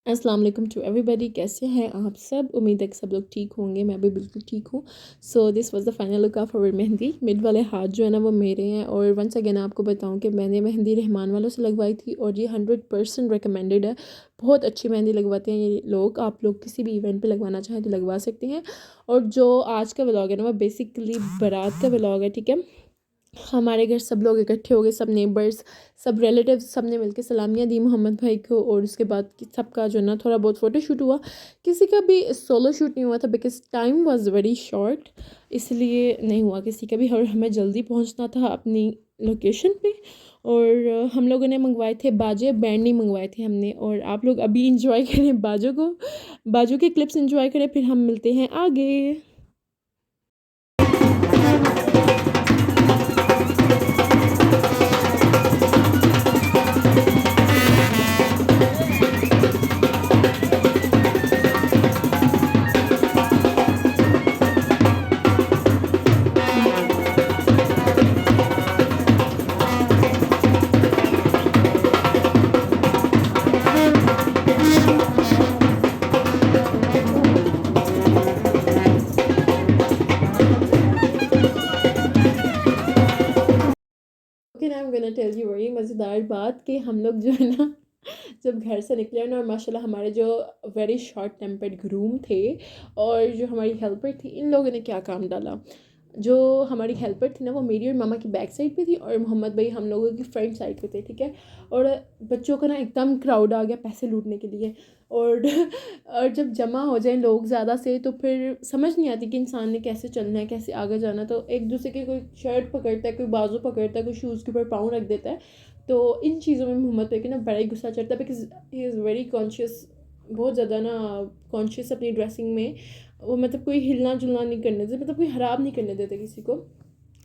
अस्सलाम वालेकुम to everybody. कैसे हैं आप सब? उम्मीद है कि सब लोग ठीक होंगे। मैं भी बिल्कुल ठीक हूँ। So this was the final look of our mehndi. Mid वाले हाथ जो है ना वो मेरे हैं। और वंस अगेन आपको बताऊँ कि मैंने मेहंदी रहमान वालों से लगवाई थी और ये 100% रिकमेंडेड है। बहुत अच्छी मेहंदी लगवाते हैं ये लोग। आप लोग किसी भी इवेंट पे लगवाना चाहें तो लगवा सकते हैं। और जो आज का व्लॉग है ना वो बेसिकली बारात का व्लॉग है, ठीक है। हमारे घर सब लोग इकट्ठे हो गए, सब नेबर्स, सब रिलेटिव्स, सब ने मिलकर सलामियाँ दी मोहम्मद भाई को। और उसके बाद सबका जो ना थोड़ा बहुत फ़ोटो शूट हुआ। किसी का भी सोलो शूट नहीं हुआ था because time was very short, इसलिए नहीं हुआ किसी का भी। और हमें जल्दी पहुंचना था अपनी लोकेशन पे। और हम लोगों ने मंगवाए थे बाजे, बैंड नहीं मंगवाए थे हमने। और आप लोग अभी इंजॉय करें बाजों को, बाजों के क्लिप्स इंजॉय करें, फिर हम मिलते हैं आगे। Okay, I am gonna tell you बड़ी मज़ेदार बात कि हम लोग जो है ना जब घर से निकले ना, और माशाल्लाह हमारे जो वेरी शॉर्ट टेम्पर्ड ग्रूम थे और जो हमारी हेल्पर थी, इन लोगों ने क्या काम डाला। जो हमारी हेल्पर थी ना वो मेरी और मामा की बैक साइड पे थी और मोहम्मद भाई हम लोगों की फ्रंट साइड पे थे, ठीक है। और बच्चों का ना एकदम क्राउड आ गया पैसे लूटने के लिए। और और जब जमा हो जाए लोग ज़्यादा से तो फिर समझ नहीं आती कि इंसान ने कैसे चलना है, कैसे आगे जाना। तो एक दूसरे के कोई शर्ट पकड़ता है, कोई बाजू पकड़ता है, कोई शूज़ के ऊपर पाँव रख देता है। तो इन चीज़ों में मोहम्मद भाई के ना बड़ा ही गुस्सा चढ़ता है because he is very conscious, बहुत ज़्यादा ना कॉन्शियस अपनी ड्रेसिंग में। वो मतलब कोई हिलना जुलना नहीं करने देते, मतलब कोई ख़राब नहीं करने देते किसी को।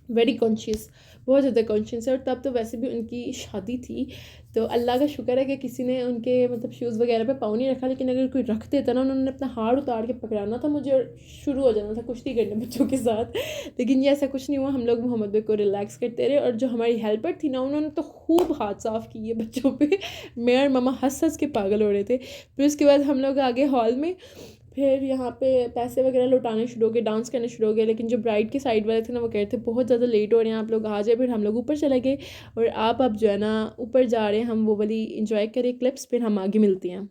वेरी कॉन्शियस, बहुत ज़्यादा कॉन्शियस है। और तब तो वैसे भी उनकी शादी थी, तो अल्लाह का शुक्र है कि किसी ने उनके मतलब शूज़ वगैरह पे पाँव नहीं रखा। लेकिन अगर कोई रख देता ना, उन्होंने अपना हाथ उतार के पकड़ाना था मुझे और शुरू हो जाना था कुश्ती करने बच्चों के साथ। लेकिन ये ऐसा कुछ नहीं हुआ। हम लोग मोहम्मद भाई को रिलैक्स करते रहे। और जो हमारी हेल्पर थी ना, उन्होंने तो खूब हाथ साफ़ किए बच्चों पे। मैं और मामा हंस हंस के पागल हो रहे थे। फिर उसके बाद हम लोग आगे हॉल में, फिर यहाँ पे पैसे वगैरह लौटाने शुरू हो गए, डांस करने शुरू हो गए। लेकिन जो ब्राइड के साइड वाले थे ना वो कह रहे थे बहुत ज़्यादा लेट हो रहे हैं, आप लोग आ जाए। फिर हम लोग ऊपर चले गए और आप अब जो है ना ऊपर जा रहे हैं, हम वो वाली इंजॉय करें क्लिप्स, फिर हम आगे मिलते हैं।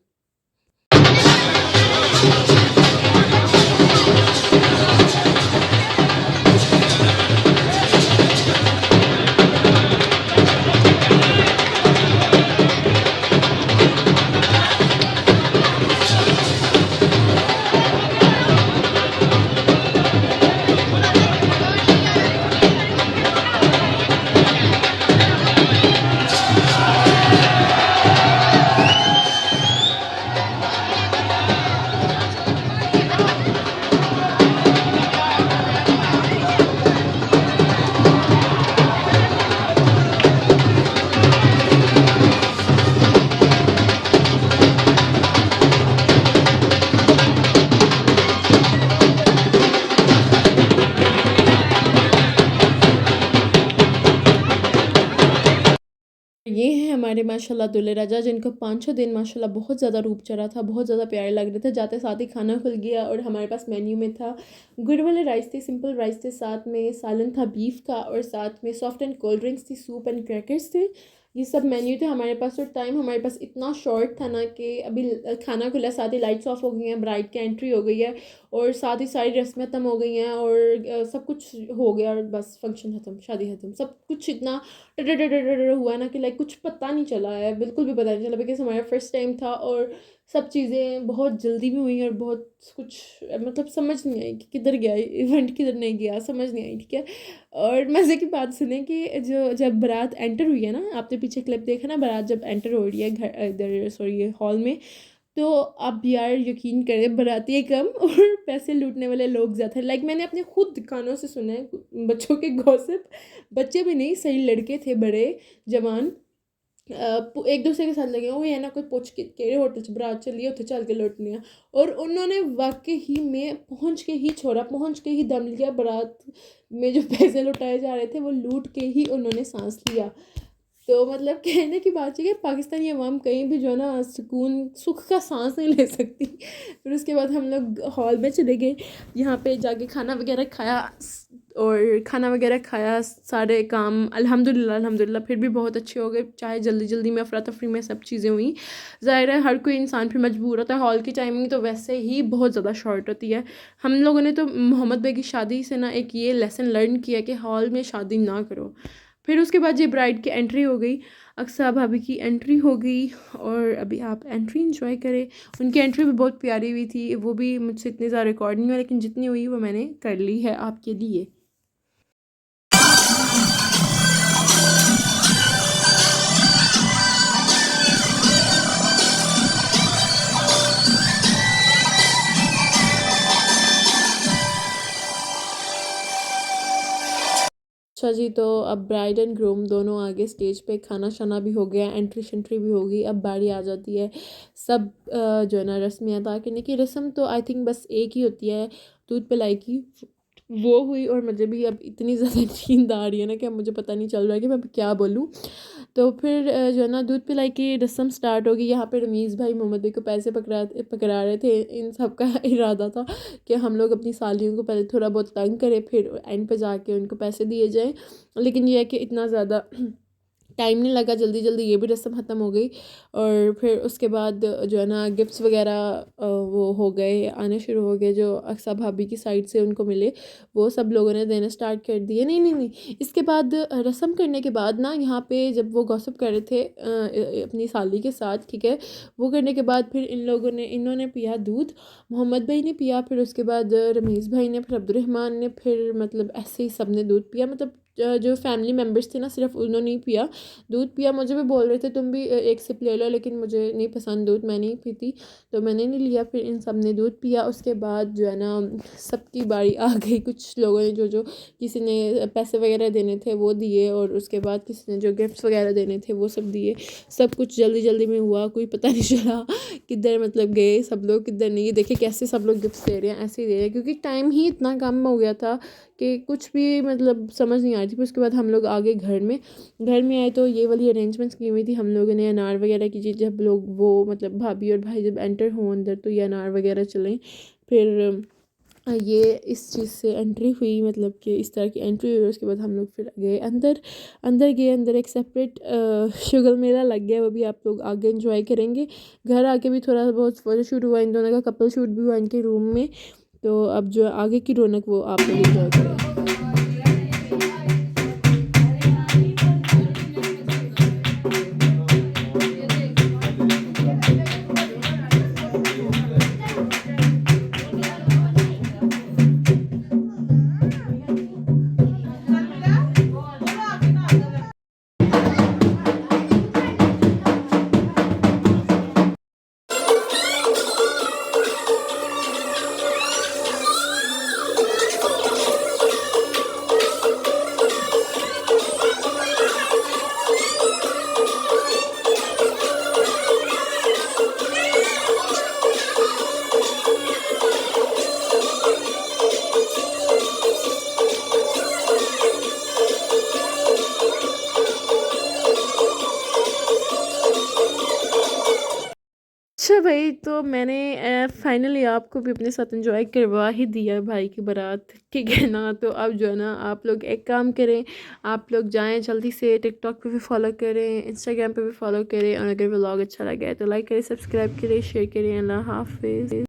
ये हैं हमारे माशाल्लाह दूल्हे राजा, जिनको 5-6 दिन माशाल्लाह बहुत ज़्यादा रूप चढ़ा था, बहुत ज़्यादा प्यारे लग रहे थे। जाते साथ ही खाना खुल गया और हमारे पास मेन्यू में था गुड़ वाले राइस थे, सिंपल राइस थे, साथ में सालन था बीफ का, और साथ में सॉफ्ट एंड कोल्ड ड्रिंक्स थी, सूप एंड क्रैकर्स थे। ये सब मेन्यू थे हमारे पास। और टाइम हमारे पास इतना शॉर्ट था ना कि अभी खाना खुला, साथ ही लाइट्स ऑफ हो गई हैं, ब्राइड की एंट्री हो गई है, और साथ ही सारी रस्में ख़त्म हो गई हैं, और सब कुछ हो गया और बस फंक्शन ख़त्म, शादी ख़त्म, सब कुछ इतना हुआ ना कि लाइक कुछ पता नहीं चला है, बिल्कुल भी पता नहीं चला बिकॉज हमारा फर्स्ट टाइम था। और सब चीज़ें बहुत जल्दी भी हुई और बहुत कुछ मतलब समझ नहीं आई कि किधर गया इवेंट, किधर नहीं गया, समझ नहीं आई, ठीक है। और मज़े की बात सुने कि जो जब बारात एंटर हुई है ना, आपने पीछे क्लिप देखा ना, बारात जब एंटर हो रही है घर इधर सॉरी हॉल में, तो आप यार यकीन करें बाराती कम और पैसे लूटने वाले लोग ज़्यादा। लाइक मैंने अपने खुद कानों से सुना है बच्चों के गॉसिप। बच्चे भी नहीं, सही लड़के थे बड़े जवान, एक दूसरे के साथ लगे हुए है ना, कोई पूछ के केड़े होटल च बरात चली उत्थे चल के लुटनी है। और उन्होंने वाकई ही में पहुंच के ही छोड़ा, पहुंच के ही दम लिया। बारात में जो पैसे लुटाए जा रहे थे वो लूट के ही उन्होंने सांस लिया। तो मतलब कहने की बात है कि पाकिस्तानी अवाम कहीं भी जो है ना सुख का सांस नहीं ले सकती। फिर उसके बाद हम लोग हॉल में चले गए, यहाँ पे जाके खाना वगैरह खाया, और खाना वगैरह खाया, सारे काम अल्हम्दुलिल्लाह अल्हम्दुलिल्लाह फिर भी बहुत अच्छे हो गए, चाहे जल्दी जल्दी में अफरा तफरी में सब चीज़ें हुई। ज़ाहिर है हर कोई इंसान फिर मजबूर होता है, हॉल की टाइमिंग तो वैसे ही बहुत ज़्यादा शॉर्ट होती है। हम लोगों ने तो मोहम्मद भाई की शादी से ना एक ये लेसन लर्न किया कि हॉल में शादी ना करो। फिर उसके बाद ये ब्राइड की एंट्री हो गई, अक्सा भाभी की एंट्री हो गई, और अभी आप एंट्री इंजॉय करें। उनकी एंट्री भी बहुत प्यारी हुई थी, वो भी मुझसे इतनी ज़्यादा रिकॉर्ड नहीं हुआ, लेकिन जितनी हुई वो मैंने कर ली है आपके लिए। अच्छा जी, तो अब ब्राइड एंड ग्रूम दोनों आगे स्टेज पे, खाना शाना भी हो गया, एंट्री शंट्री भी हो गई। अब बारी आ जाती है सब जो है ना रस्में अदा करने की। रस्म तो आई थिंक बस एक ही होती है, दूध पिलाई की, वो हुई। और मुझे भी अब इतनी ज़्यादा नींद आ रही है ना कि अब मुझे पता नहीं चल रहा है कि मैं क्या बोलूँ। तो फिर जो है ना दूध पिलाई की रस्म स्टार्ट होगी। यहाँ पे रमीज़ भाई मोहम्मद भाई को पैसे पकड़ा रहे थे। इन सब का इरादा था कि हम लोग अपनी सालियों को पहले थोड़ा बहुत तंग करें, फिर एंड पे जाके उनको पैसे दिए जाएं। लेकिन यह है कि इतना ज़्यादा टाइम नहीं लगा, जल्दी जल्दी ये भी रस्म ख़त्म हो गई। और फिर उसके बाद जो है ना गिफ्ट्स वगैरह वो हो गए, आने शुरू हो गए, जो अक्सा भाभी की साइड से उनको मिले वो सब लोगों ने देना स्टार्ट कर दिए। नहीं नहीं नहीं, इसके बाद रस्म करने के बाद ना यहाँ पे जब वो गॉसिप कर रहे थे अपनी साली के साथ, ठीक है, वो करने के बाद फिर इन्होंने पिया दूध, मोहम्मद भाई ने पिया, फिर उसके बाद रमीज़ भाई ने, फिर अब्दुलरहमान ने, फिर मतलब ऐसे ही सब ने दूध पिया। मतलब जो फैमिली मेम्बर्स थे ना सिर्फ उन्होंने ही पिया, दूध पिया। मुझे भी बोल रहे थे तुम भी एक सिप ले लो, लेकिन मुझे नहीं पसंद दूध, मैं नहीं पीती, तो मैंने नहीं लिया। फिर इन सब ने दूध पिया। उसके बाद जो है ना सबकी बारी आ गई। कुछ लोगों ने जो जो किसी ने पैसे वगैरह देने थे वो दिए, और उसके बाद किसी ने जो गिफ्ट्स वगैरह देने थे वो सब दिए। सब कुछ जल्दी जल्दी में हुआ, कोई पता नहीं चला किधर मतलब गए सब लोग, किधर नहीं। देखे कैसे सब लोग गिफ्ट्स दे रहे हैं, ऐसे ही दे रहे हैं, क्योंकि टाइम ही इतना कम हो गया था कि कुछ भी मतलब समझ नहीं आ रही थी। फिर उसके बाद हम लोग आ गए घर में आए तो ये वाली अरेंजमेंट्स की हुई थी हम लोगों ने। अनार वगैरह की चीज़, जब लोग वो मतलब भाभी और भाई जब एंटर हों अंदर तो ये अनार वगैरह चलें। फिर ये इस चीज़ से एंट्री हुई, मतलब कि इस तरह की एंट्री हुई। उसके बाद हम लोग फिर गए अंदर। अंदर एक सेपरेट शुगर मेला लग गया, वो भी आप लोग आगे इंजॉय करेंगे। घर आके भी थोड़ा बहुत फोटोशूट हुआ, इन दोनों का कपल शूट भी हुआ इनके रूम में। तो अब जो आगे की रौनक वो आप लोग इंजॉय करें। अच्छा भाई, तो मैंने फाइनली आपको भी अपने साथ एंजॉय करवा ही दिया भाई की बारात, ठीक है ना। तो अब जो है ना आप लोग एक काम करें, आप लोग जाएं जल्दी से, टिकटॉक पे भी फॉलो करें, इंस्टाग्राम पे भी फॉलो करें, और अगर व्लॉग अच्छा लगा है तो लाइक करें, सब्सक्राइब करें, शेयर करें। अल्लाह हाफिज़।